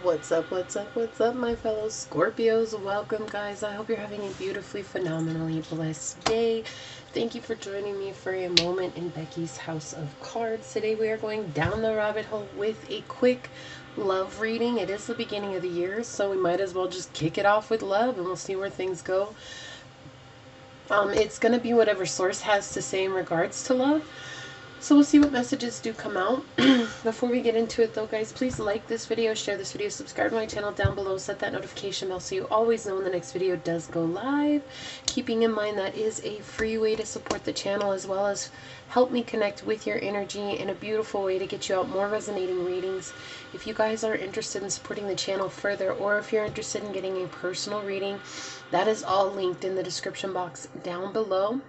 What's up, what's up, what's up, my fellow Scorpios? Welcome, guys. I hope you're having a beautifully, phenomenally blessed day. Thank you for joining me for a moment in Becky's House of Cards. Today we are going down the rabbit hole with a quick love reading. It is the beginning of the year, so we might as well just kick it off with love and we'll see where things go. It's going to be whatever source has to say in regards to love. So we'll see what messages do come out. Before we get into it though, guys, please like this video, share this video, subscribe to my channel down below, set that notification bell so you always know when the next video does go live. Keeping in mind that is a free way to support the channel as well as help me connect with your energy in a beautiful way to get you out more resonating readings. If you guys are interested in supporting the channel further, or if you're interested in getting a personal reading, that is all linked in the description box down below.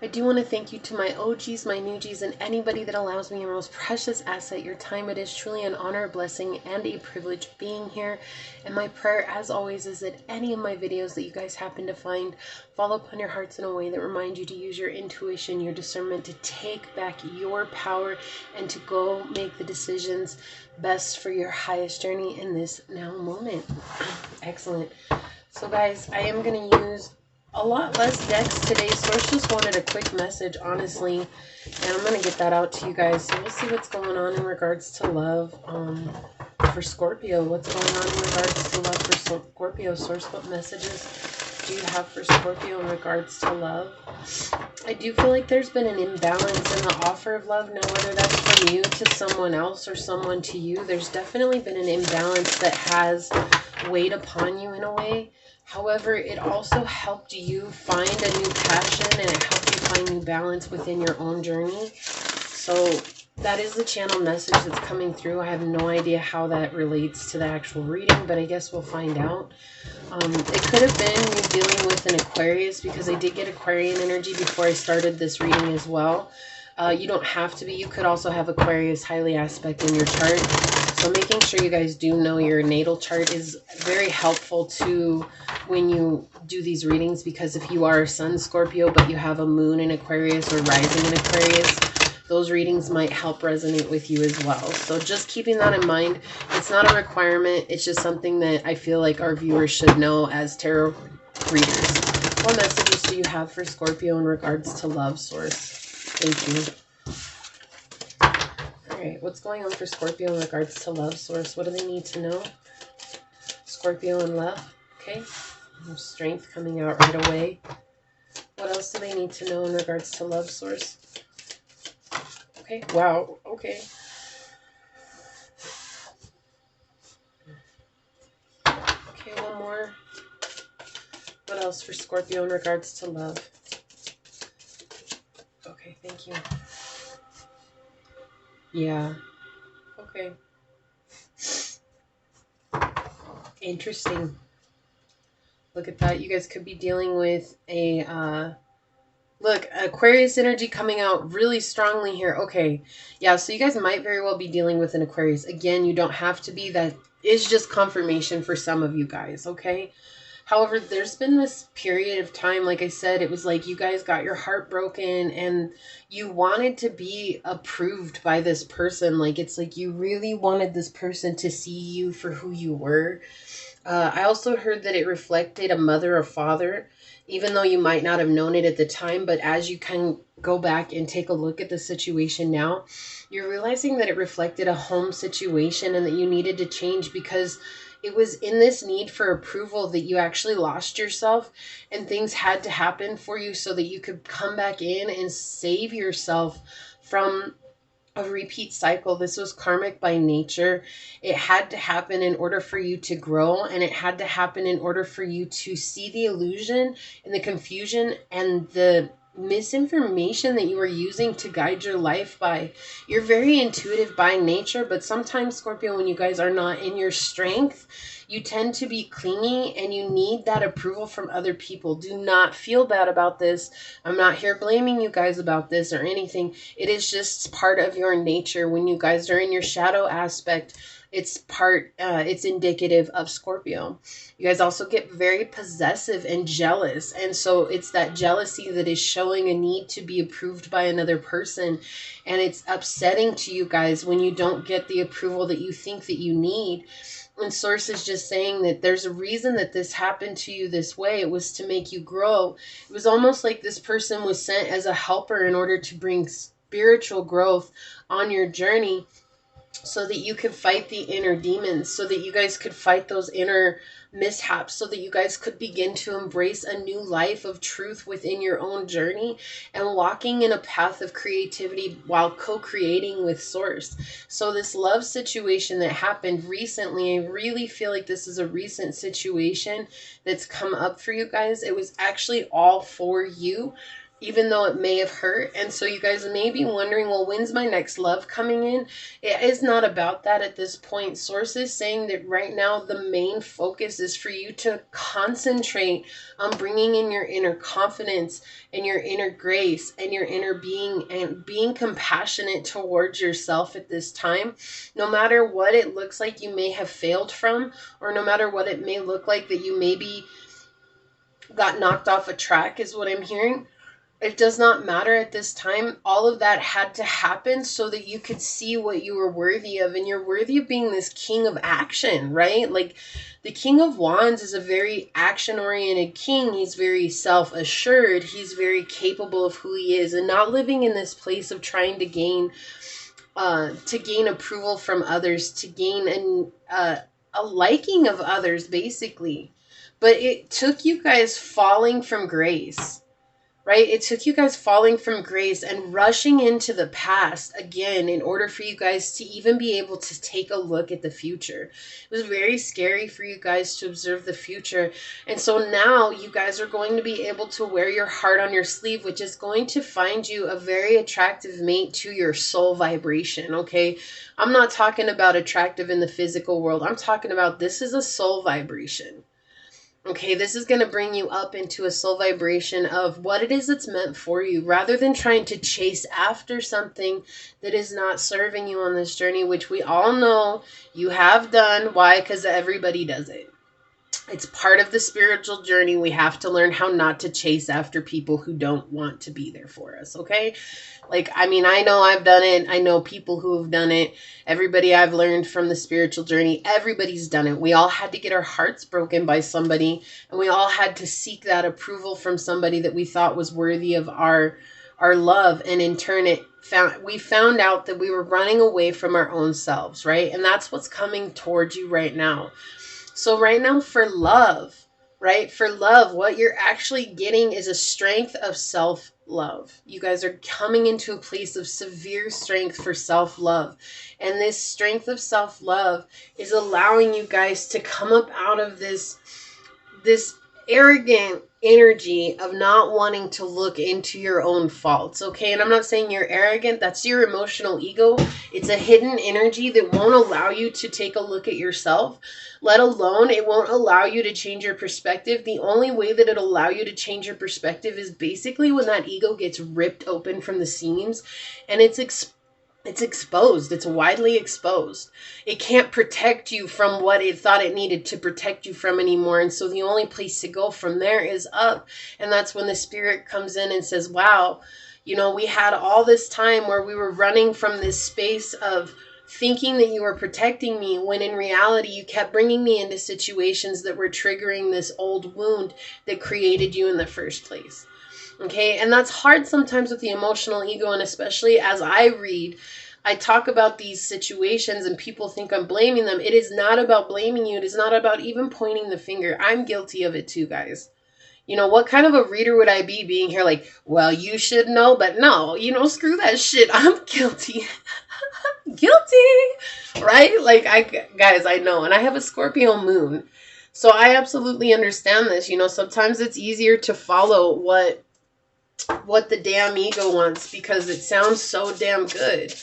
I do want to thank you to my OGs, my newgies, and anybody that allows me your most precious asset, your time. It is truly an honor, a blessing, and a privilege being here. And my prayer, as always, is that any of my videos that you guys happen to find fall upon your hearts in a way that remind you to use your intuition, your discernment, to take back your power and to go make the decisions best for your highest journey in this now moment. Excellent. So guys, I am going to use a lot less decks today. Source just wanted a quick message, honestly, and I'm going to get that out to you guys. So we'll see what's going on in regards to love for Scorpio. What's going on in regards to love for Scorpio? Source, what messages do you have for Scorpio in regards to love? I do feel like there's been an imbalance in the offer of love. Now, whether that's from you to someone else or someone to you, there's definitely been an imbalance that has weighed upon you in a way. However, it also helped you find a new passion and it helped you find new balance within your own journey. So that is the channel message that's coming through. I have no idea how that relates to the actual reading, but I guess we'll find out. It could have been you dealing with an Aquarius, because I did get Aquarian energy before I started this reading as well. You don't have to be. You could also have Aquarius highly aspect in your chart. So making sure you guys do know your natal chart is very helpful to when you do these readings, because if you are a Sun Scorpio but you have a Moon in Aquarius or Rising in Aquarius, those readings might help resonate with you as well. So just keeping that in mind. It's not a requirement. It's just something that I feel like our viewers should know as tarot readers. What messages do you have for Scorpio in regards to love, source? Thank you. All right, what's going on for Scorpio in regards to love, source? What do they need to know? Scorpio and love. Okay. Strength coming out right away. What else do they need to know in regards to love, source? Okay. Wow. Okay. Okay, one more. What else for Scorpio in regards to love? Okay, thank you. Yeah. Okay. Interesting. Look at that. You guys could be dealing with a look, Aquarius energy coming out really strongly here. Okay. Yeah, so you guys might very well be dealing with an Aquarius. Again, you don't have to be. That is just confirmation for some of you guys, okay? However, there's been this period of time, like I said, it was like you guys got your heart broken and you wanted to be approved by this person. Like, it's like you really wanted this person to see you for who you were. I also heard that it reflected a mother or father, even though you might not have known it at the time. But as you can go back and take a look at the situation now, you're realizing that it reflected a home situation and that you needed to change, because it was in this need for approval that you actually lost yourself and things had to happen for you so that you could come back in and save yourself from a repeat cycle. This was karmic by nature. It had to happen in order for you to grow, and it had to happen in order for you to see the illusion and the confusion and the misinformation that you were using to guide your life by. You're very intuitive by nature, but sometimes, Scorpio, when you guys are not in your strength, you tend to be clingy and you need that approval from other people. Do not feel bad about this. I'm not here blaming you guys about this or anything. It is just part of your nature. When you guys are in your shadow aspect, It's indicative of Scorpio. You guys also get very possessive and jealous. And so it's that jealousy that is showing a need to be approved by another person. And it's upsetting to you guys when you don't get the approval that you think that you need. And Source is just saying that there's a reason that this happened to you this way. It was to make you grow. It was almost like this person was sent as a helper in order to bring spiritual growth on your journey, so that you could fight the inner demons, so that you guys could fight those inner mishaps, so that you guys could begin to embrace a new life of truth within your own journey and walking in a path of creativity while co-creating with Source. So this love situation that happened recently, I really feel like this is a recent situation that's come up for you guys. It was actually all for you, even though it may have hurt. And so you guys may be wondering, well, when's my next love coming in? It is not about that at this point. Source is saying that right now the main focus is for you to concentrate on bringing in your inner confidence and your inner grace and your inner being, and being compassionate towards yourself at this time. No matter what it looks like you may have failed from, or no matter what it may look like that you maybe got knocked off a track, is what I'm hearing. It does not matter at this time. All of that had to happen so that you could see what you were worthy of. And you're worthy of being this king of action, right? Like the King of Wands is a very action-oriented king. He's very self-assured. He's very capable of who he is, and not living in this place of trying to gain approval from others, to gain a liking of others, basically. But it took you guys falling from grace. Right? It took you guys falling from grace and rushing into the past again in order for you guys to even be able to take a look at the future. It was very scary for you guys to observe the future. And so now you guys are going to be able to wear your heart on your sleeve, which is going to find you a very attractive mate to your soul vibration. Okay. I'm not talking about attractive in the physical world. I'm talking about this is a soul vibration. Okay, this is going to bring you up into a soul vibration of what it is that's meant for you, rather than trying to chase after something that is not serving you on this journey, which we all know you have done. Why? Because everybody does it. It's part of the spiritual journey. We have to learn how not to chase after people who don't want to be there for us, okay? Like, I mean, I know I've done it. I know people who have done it. Everybody I've learned from the spiritual journey, everybody's done it. We all had to get our hearts broken by somebody, and we all had to seek that approval from somebody that we thought was worthy of our love. And in turn, we found out that we were running away from our own selves, right? And that's what's coming towards you right now. So right now for love, right? For love, what you're actually getting is a strength of self-love. You guys are coming into a place of severe strength for self-love. And this strength of self-love is allowing you guys to come up out of this arrogant energy of not wanting to look into your own faults, okay? And I'm not saying you're arrogant. That's your emotional ego. It's a hidden energy that won't allow you to take a look at yourself, let alone it won't allow you to change your perspective. The only way that it'll allow you to change your perspective is basically when that ego gets ripped open from the seams and it's exposed. It's widely exposed. It can't protect you from what it thought it needed to protect you from anymore. And so the only place to go from there is up. And that's when the spirit comes in and says, wow, you know, we had all this time where we were running from this space of thinking that you were protecting me, when in reality you kept bringing me into situations that were triggering this old wound that created you in the first place. Okay, and that's hard sometimes with the emotional ego, and especially as I talk about these situations and people think I'm blaming them. It is not about blaming you. It is not about even pointing the finger. I'm guilty of it too, guys. You know, what kind of a reader would I be being here like, well, you should know, but no, you know, screw that shit. I'm guilty. Guilty, right? Like, guys, I know, and I have a Scorpio moon. So I absolutely understand this. You know, sometimes it's easier to follow what the damn ego wants because it sounds so damn good,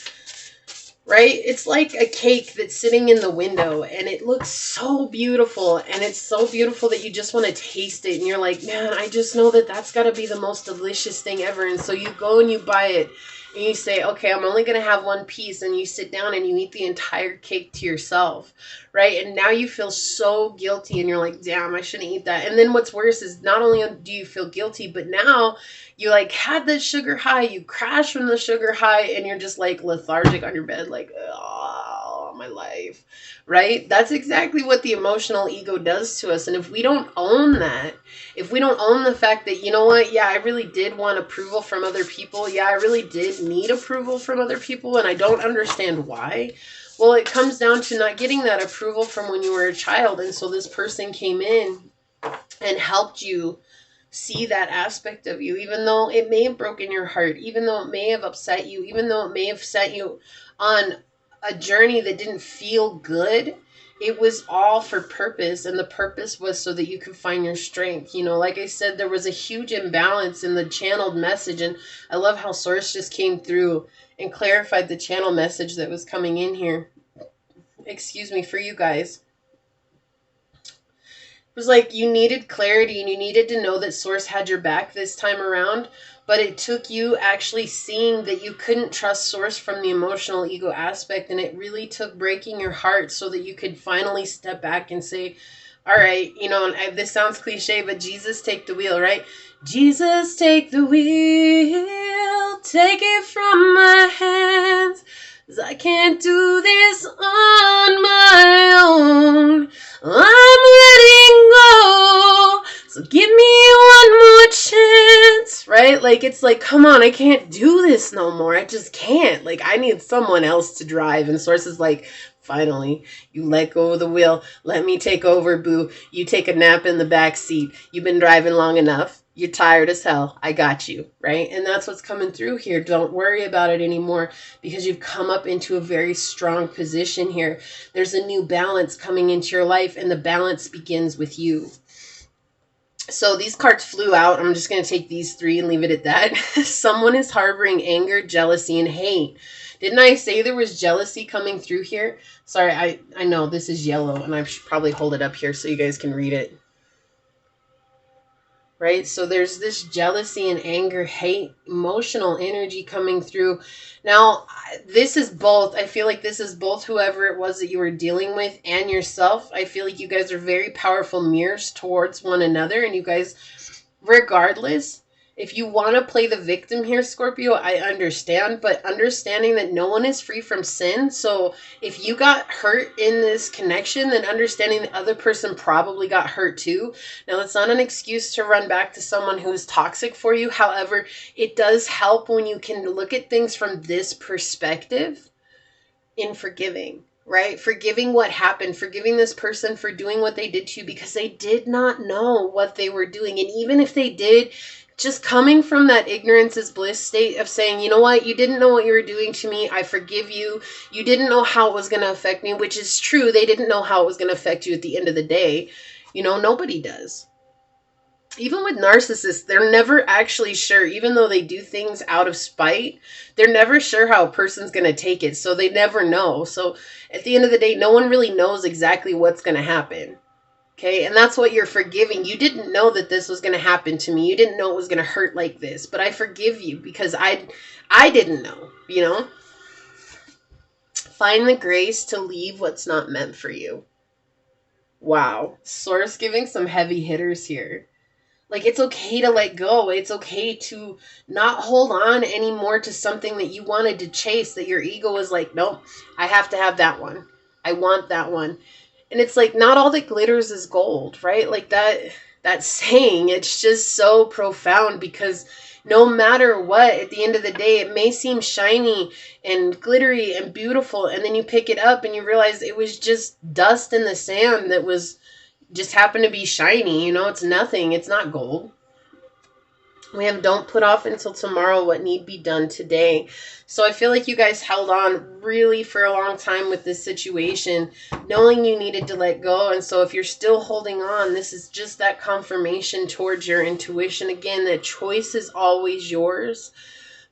right? It's like a cake that's sitting in the window and it looks so beautiful, and it's so beautiful that you just want to taste it, and you're like, man, I just know that that's got to be the most delicious thing ever. And so you go and you buy it and you say, okay, I'm only going to have one piece, and you sit down and you eat the entire cake to yourself, right? And now you feel so guilty, and you're like, damn, I shouldn't eat that. And then what's worse is not only do you feel guilty, but now you like had the sugar high, you crash from the sugar high, and you're just like lethargic on your bed, like, oh, my life, right? That's exactly what the emotional ego does to us. And if we don't own that, if we don't own the fact that, you know what, yeah, I really did want approval from other people. Yeah, I really did need approval from other people, and I don't understand why. Well, it comes down to not getting that approval from when you were a child. And so this person came in and helped you see that aspect of you, even though it may have broken your heart, even though it may have upset you, even though it may have set you on a journey that didn't feel good. It was all for purpose, and the purpose was so that you could find your strength. You know, like I said, there was a huge imbalance in the channeled message, and I love how Source just came through and clarified the channel message that was coming in here. Excuse me, for you guys. It was like you needed clarity, and you needed to know that Source had your back this time around, but it took you actually seeing that you couldn't trust Source from the emotional ego aspect, and it really took breaking your heart so that you could finally step back and say, all right, you know, and this sounds cliche, but Jesus, take the wheel, right? Jesus, take the wheel, take it from my hands, 'cause I can't do this on my own. I'm letting go, so give me one more chance, right? Like, it's like, come on, I can't do this no more. I just can't. Like, I need someone else to drive. And Source is like, finally, you let go of the wheel. Let me take over, boo. You take a nap in the back seat. You've been driving long enough. You're tired as hell. I got you, right? And that's what's coming through here. Don't worry about it anymore, because you've come up into a very strong position here. There's a new balance coming into your life, and the balance begins with you. So these cards flew out. I'm just going to take these three and leave it at that. Someone is harboring anger, jealousy, and hate. Didn't I say there was jealousy coming through here? Sorry, I know this is yellow, and I should probably hold it up here so you guys can read it. Right? So there's this jealousy and anger, hate, emotional energy coming through. Now, this is both. I feel like this is both whoever it was that you were dealing with and yourself. I feel like you guys are very powerful mirrors towards one another, and you guys, regardless, if you want to play the victim here, Scorpio, I understand, but understanding that no one is free from sin. So if you got hurt in this connection, then understanding the other person probably got hurt too. Now, it's not an excuse to run back to someone who is toxic for you. However, it does help when you can look at things from this perspective in forgiving. Right? Forgiving what happened, forgiving this person for doing what they did to you, because they did not know what they were doing. And even if they did, just coming from that ignorance is bliss state of saying, you know what, you didn't know what you were doing to me. I forgive you. You didn't know how it was going to affect me, which is true. They didn't know how it was going to affect you at the end of the day. You know, nobody does. Even with narcissists, they're never actually sure, even though they do things out of spite, they're never sure how a person's going to take it. So they never know. So at the end of the day, no one really knows exactly what's going to happen. Okay, and that's what you're forgiving. You didn't know that this was going to happen to me. You didn't know it was going to hurt like this, but I forgive you because I didn't know, you know? Find the grace to leave what's not meant for you. Wow. Source giving some heavy hitters here. Like, it's okay to let go. It's okay to not hold on anymore to something that you wanted to chase, that your ego was like, nope, I have to have that one. I want that one. And it's like, not all that glitters is gold, right? Like that saying, it's just so profound, because no matter what, at the end of the day, it may seem shiny and glittery and beautiful. And then you pick it up and you realize it was just dust in the sand that was just happened to be shiny. You know, it's nothing. It's not gold. We have don't put off until tomorrow what need be done today. So I feel like you guys held on really for a long time with this situation, knowing you needed to let go. And so if you're still holding on, this is just that confirmation towards your intuition. Again, the choice is always yours.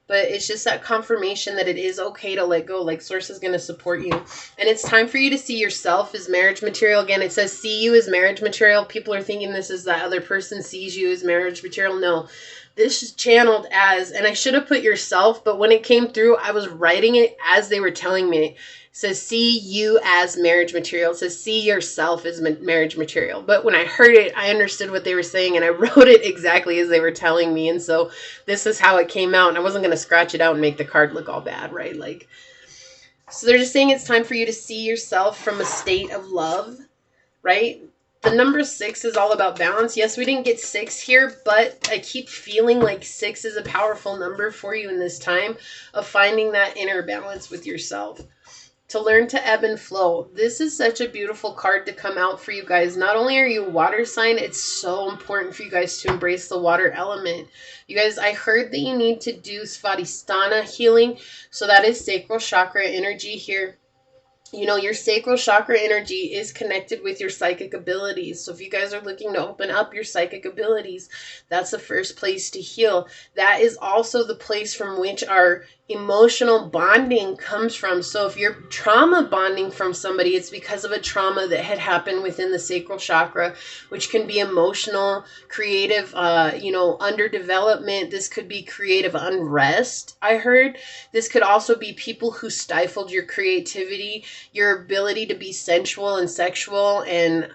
But it's just that confirmation that it is okay to let go. Like, Source is going to support you. And it's time for you to see yourself as marriage material. Again, it says see you as marriage material. People are thinking this is that other person sees you as marriage material. No. This is channeled as, and I should have put yourself, but when it came through, I was writing it as they were telling me. It says, see you as marriage material. It says, see yourself as marriage material. But when I heard it, I understood what they were saying, and I wrote it exactly as they were telling me. And so this is how it came out. And I wasn't going to scratch it out and make the card look all bad, right? Like, so they're just saying it's time for you to see yourself from a state of love, right? The number 6 is all about balance. Yes, we didn't get 6 here, but I keep feeling like 6 is a powerful number for you in this time of finding that inner balance with yourself. To learn to ebb and flow. This is such a beautiful card to come out for you guys. Not only are you a water sign, it's so important for you guys to embrace the water element. You guys, I heard that you need to do Svadhisthana healing. So that is sacral chakra energy here. You know, your sacral chakra energy is connected with your psychic abilities. So if you guys are looking to open up your psychic abilities, that's the first place to heal. That is also the place from which our emotional bonding comes from. So if you're trauma bonding from somebody, it's because of a trauma that had happened within the sacral chakra, which can be emotional, creative, you know, underdevelopment. This could be creative unrest, I heard. This could also be people who stifled your creativity, your ability to be sensual and sexual and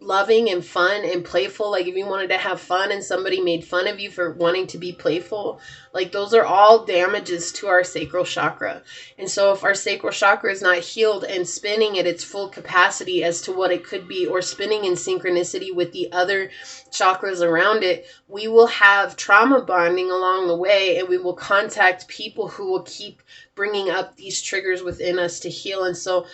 loving and fun and playful. Like if you wanted to have fun and somebody made fun of you for wanting to be playful, like those are all damages to our sacral chakra. And so if our sacral chakra is not healed and spinning at its full capacity as to what it could be, or spinning in synchronicity with the other chakras around it, we will have trauma bonding along the way, and we will contact people who will keep bringing up these triggers within us to heal. And so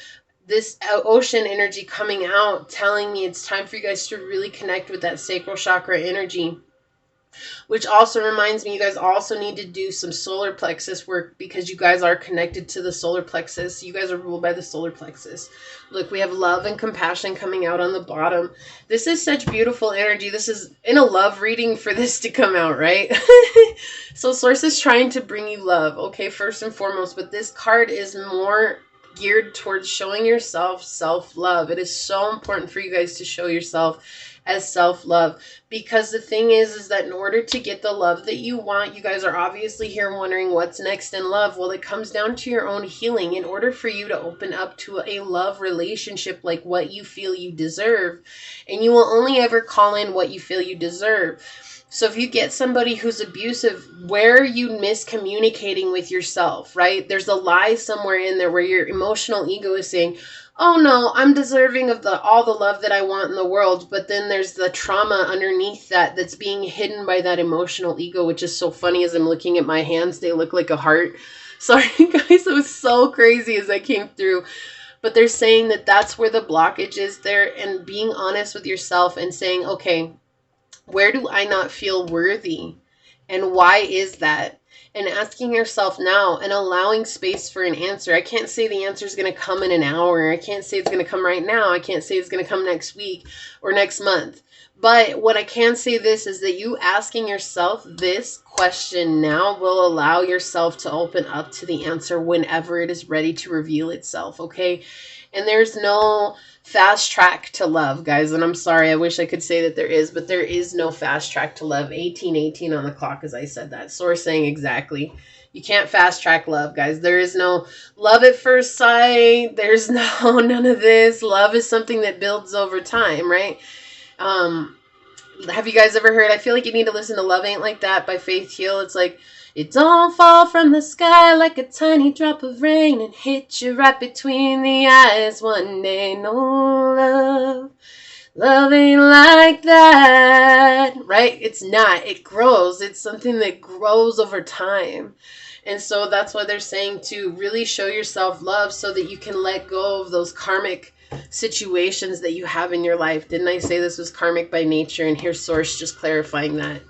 this ocean energy coming out telling me it's time for you guys to really connect with that sacral chakra energy, which also reminds me you guys also need to do some solar plexus work, because you guys are connected to the solar plexus. You guys are ruled by the solar plexus. Look, we have love and compassion coming out on the bottom. This is such beautiful energy. This is in a love reading for this to come out, right? So source is trying to bring you love, okay, first and foremost, but this card is more geared towards showing yourself self-love. It is so important for you guys to show yourself as self-love, because the thing is that in order to get the love that you want, you guys are obviously here wondering what's next in love. Well, it comes down to your own healing. In order for you to open up to a love relationship like what you feel you deserve, and you will only ever call in what you feel you deserve. So if you get somebody who's abusive, where are you miscommunicating with yourself, right? There's a lie somewhere in there where your emotional ego is saying, oh no, I'm deserving of all the love that I want in the world. But then there's the trauma underneath that that's being hidden by that emotional ego, which is so funny. As I'm looking at my hands, they look like a heart. Sorry guys, it was so crazy as I came through. But they're saying that that's where the blockage is there, and being honest with yourself and saying, okay, where do I not feel worthy? And why is that? And asking yourself now and allowing space for an answer. I can't say the answer is going to come in an hour. I can't say it's going to come right now. I can't say it's going to come next week or next month. But what I can say this is that you asking yourself this question now will allow yourself to open up to the answer whenever it is ready to reveal itself, okay? And there's no fast track to love, guys. And I'm sorry, I wish I could say that there is, but there is no fast track to love. 1818 on the clock as I said that. Source saying exactly. You can't fast track love, guys. There is no love at first sight. There's no none of this. Love is something that builds over time, right? Have you guys ever heard, I feel like you need to listen to Love Ain't Like That by Faith Hill. It's like, it don't fall from the sky like a tiny drop of rain and hit you right between the eyes one day. No love, love ain't like that, right? It's not. It grows. It's something that grows over time. And so that's why they're saying to really show yourself love so that you can let go of those karmic situations that you have in your life. Didn't I say this was karmic by nature? And here's Source just clarifying that.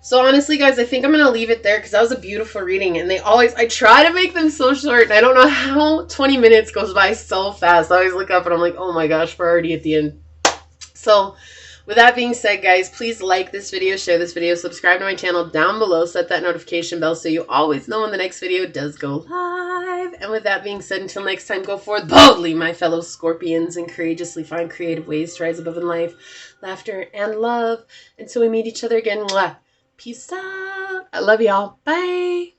So honestly, guys, I think I'm going to leave it there because that was a beautiful reading. And I try to make them so short. And I don't know how 20 minutes goes by so fast. I always look up and I'm like, oh my gosh, we're already at the end. So with that being said, guys, please like this video, share this video, subscribe to my channel down below, set that notification bell so you always know when the next video does go live. And with that being said, until next time, go forth boldly, my fellow Scorpions, and courageously find creative ways to rise above in life, laughter, and love. Until we meet each other again, mwah. Peace out. I love y'all. Bye.